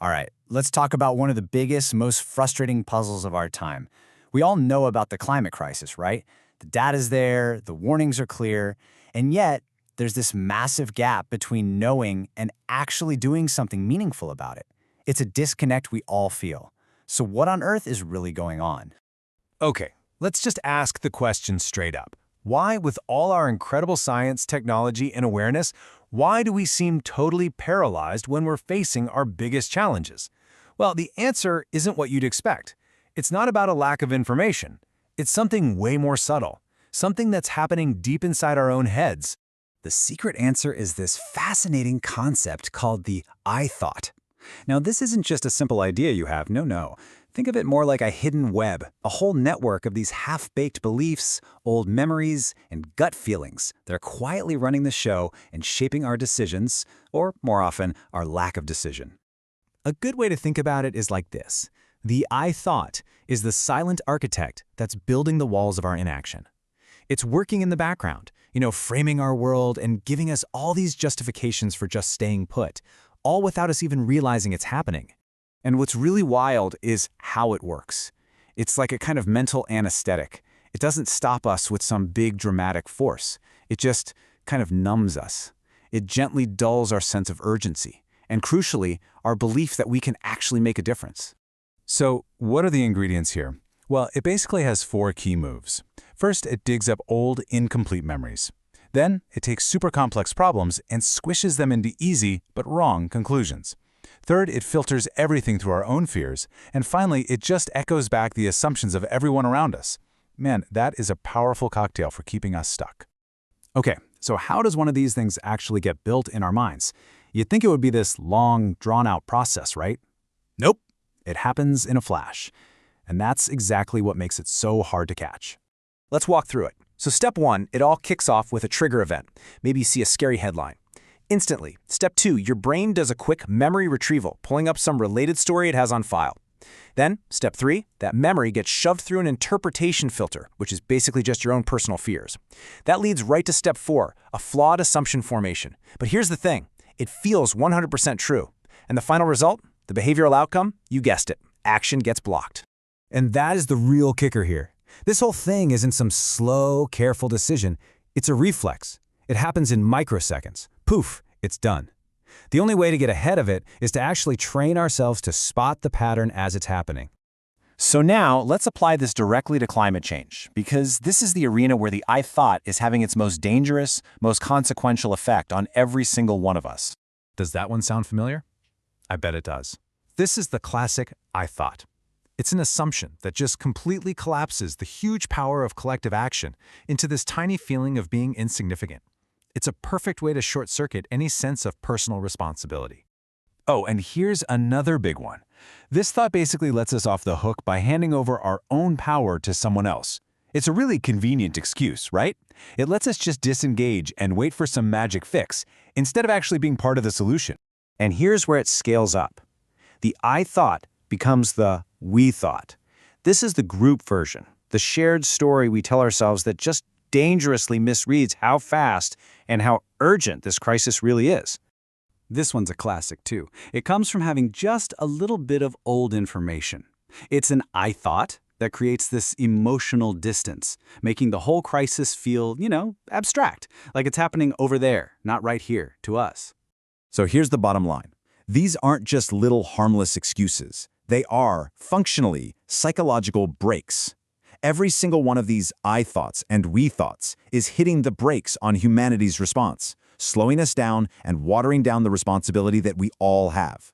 All right, let's talk about one of the biggest, most frustrating puzzles of our time. We all know about the climate crisis, right? The data's there, the warnings are clear, and yet there's this massive gap between knowing and actually doing something meaningful about it. It's a disconnect we all feel. So what on earth is really going on? Okay, let's just ask the question straight up. Why, with all our incredible science, technology, and awareness, why do we seem totally paralyzed when we're facing our biggest challenges? Well, the answer isn't what you'd expect. It's not about a lack of information. It's something way more subtle, something that's happening deep inside our own heads. The secret answer is this fascinating concept called the I thought. Now, this isn't just a simple idea you have, no. Think of it more like a hidden web, a whole network of these half-baked beliefs, old memories, and gut feelings that are quietly running the show and shaping our decisions, or more often, our lack of decision. A good way to think about it is like this. The I thought is the silent architect that's building the walls of our inaction. It's working in the background, framing our world and giving us all these justifications for just staying put, all without us even realizing it's happening. And what's really wild is how it works. It's like a kind of mental anesthetic. It doesn't stop us with some big dramatic force. It just kind of numbs us. It gently dulls our sense of urgency, and crucially, our belief that we can actually make a difference. So, what are the ingredients here? Well, it basically has 4 key moves. First, it digs up old, incomplete memories. Then, it takes super complex problems and squishes them into easy but wrong conclusions. Third, it filters everything through our own fears. And finally, it just echoes back the assumptions of everyone around us. Man, that is a powerful cocktail for keeping us stuck. Okay, so how does one of these things actually get built in our minds? You'd think it would be this long, drawn-out process, right? Nope. It happens in a flash. And that's exactly what makes it so hard to catch. Let's walk through it. So step 1, it all kicks off with a trigger event. Maybe you see a scary headline. Instantly. Step 2, your brain does a quick memory retrieval, pulling up some related story it has on file. Then, step 3, that memory gets shoved through an interpretation filter, which is basically just your own personal fears. That leads right to step 4, a flawed assumption formation. But here's the thing, it feels 100% true. And the final result, the behavioral outcome, you guessed it, action gets blocked. And that is the real kicker here. This whole thing isn't some slow, careful decision. It's a reflex. It happens in microseconds. Poof, it's done. The only way to get ahead of it is to actually train ourselves to spot the pattern as it's happening. So now, let's apply this directly to climate change, because this is the arena where the I thought is having its most dangerous, most consequential effect on every single one of us. Does that one sound familiar? I bet it does. This is the classic I thought. It's an assumption that just completely collapses the huge power of collective action into this tiny feeling of being insignificant. It's a perfect way to short-circuit any sense of personal responsibility. Oh, and here's another big one. This thought basically lets us off the hook by handing over our own power to someone else. It's a really convenient excuse, right? It lets us just disengage and wait for some magic fix, instead of actually being part of the solution. And here's where it scales up. The I thought becomes the we thought. This is the group version, the shared story we tell ourselves that just dangerously misreads how fast and how urgent this crisis really is. This one's a classic, too. It comes from having just a little bit of old information. It's an I thought that creates this emotional distance, making the whole crisis feel, abstract, like it's happening over there, not right here, to us. So here's the bottom line. These aren't just little harmless excuses. They are, functionally, psychological brakes. Every single one of these I thoughts and we thoughts is hitting the brakes on humanity's response, slowing us down and watering down the responsibility that we all have.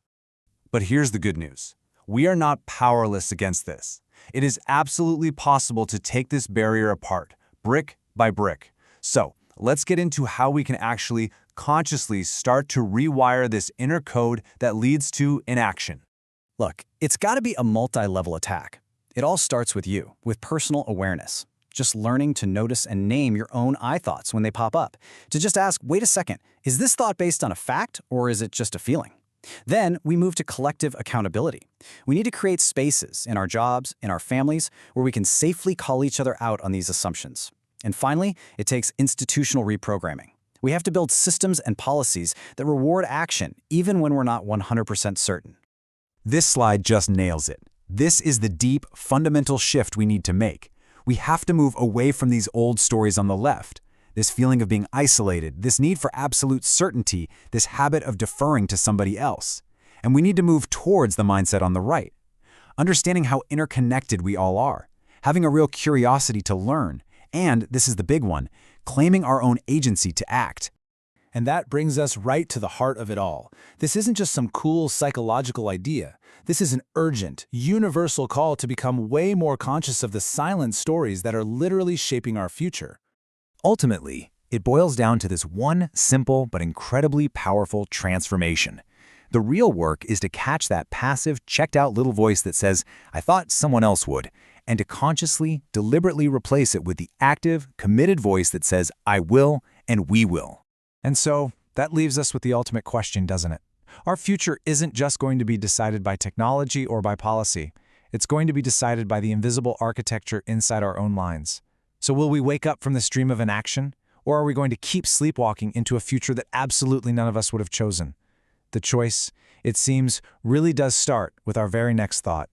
But here's the good news. We are not powerless against this. It is absolutely possible to take this barrier apart, brick by brick. So, let's get into how we can actually consciously start to rewire this inner code that leads to inaction. Look, it's got to be a multi-level attack. It all starts with you, with personal awareness. Just learning to notice and name your own I thoughts when they pop up. To just ask, wait a second, is this thought based on a fact or is it just a feeling? Then we move to collective accountability. We need to create spaces in our jobs, in our families, where we can safely call each other out on these assumptions. And finally, it takes institutional reprogramming. We have to build systems and policies that reward action even when we're not 100% certain. This slide just nails it. This is the deep, fundamental shift we need to make. We have to move away from these old stories on the left. This feeling of being isolated, this need for absolute certainty, this habit of deferring to somebody else. And we need to move towards the mindset on the right. Understanding how interconnected we all are, having a real curiosity to learn, and, this is the big one, claiming our own agency to act. And that brings us right to the heart of it all. This isn't just some cool psychological idea. This is an urgent, universal call to become way more conscious of the silent stories that are literally shaping our future. Ultimately, it boils down to this one simple but incredibly powerful transformation. The real work is to catch that passive, checked-out little voice that says, "I thought someone else would," and to consciously, deliberately replace it with the active, committed voice that says, "I will and we will." And so, that leaves us with the ultimate question, doesn't it? Our future isn't just going to be decided by technology or by policy. It's going to be decided by the invisible architecture inside our own minds. So will we wake up from this dream of inaction, or are we going to keep sleepwalking into a future that absolutely none of us would have chosen? The choice, it seems, really does start with our very next thought.